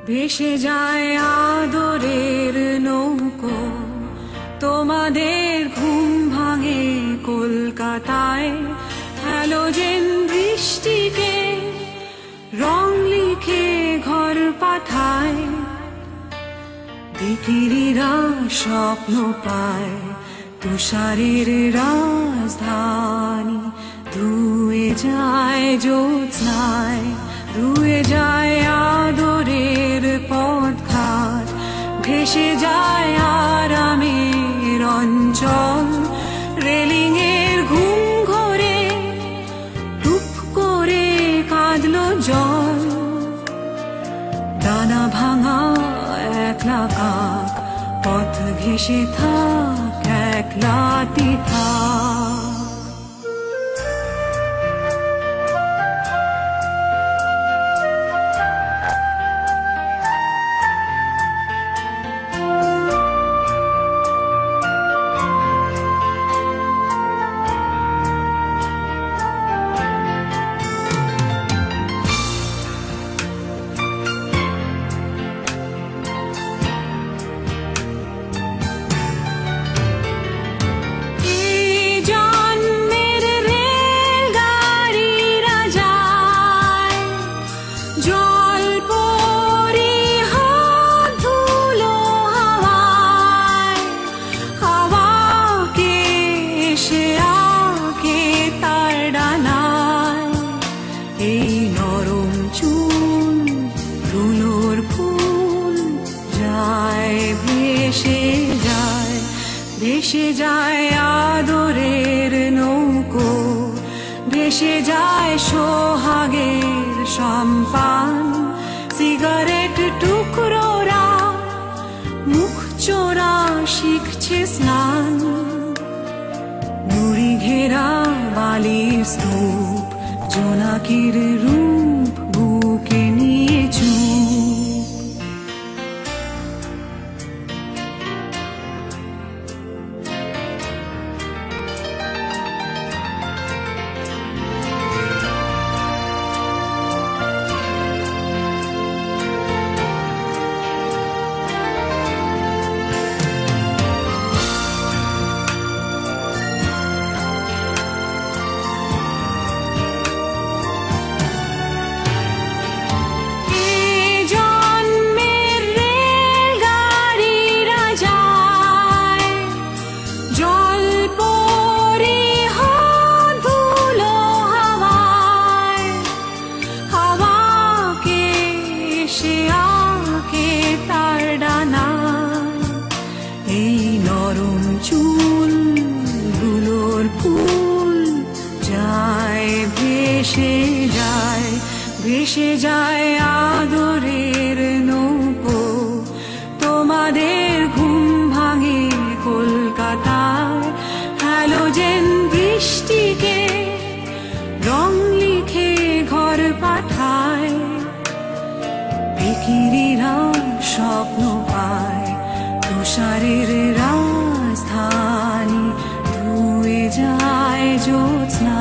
ভেসে যায় আদরের নৌকো, তোমাদের ঘুম ভাঙে কলকাতায়। হ্যালোজেন বৃষ্টিকে রং লিখে ঘর পাঠায়, বিকিরিরা স্বপ্ন পায় তুষারের রাজধানী। ধুয়ে যায় জ্যোৎস্নায়, ধুয়ে যায় আদরের পথঘাট, ভেসে যায় আরামের অঞ্চল। রেলিং এর ঘুম ঘরে টুপ করে কাঁদলো জল। ডানা ভাঙা একলা কাক পথ ঘেঁষে থাক, একলাটি থাক। ভেসে যায় আদরের নৌকো, ভেসে যায় সোহাগের সম্পান। সিগারেট টুকরোরা মুখ চোরা শিখছে স্নান। নুড়ি ঘেরা বালির স্তূপ, জোনাকির রূপ বুকে নিয়ে চুপ। চুলগুলোর ফুল যায় ভেসে যায়, ভেসে যায় আদরের নৌকো। তোমাদের ঘুম ভাঙে কলকাতায়। হ্যালোজেন বৃষ্টিকে রং লিখে ঘর পাঠায়, বিকিরিরা স্বপ্ন পায় তুষারের রাজধানী। ধুয়ে যায় জ্যোৎস্না।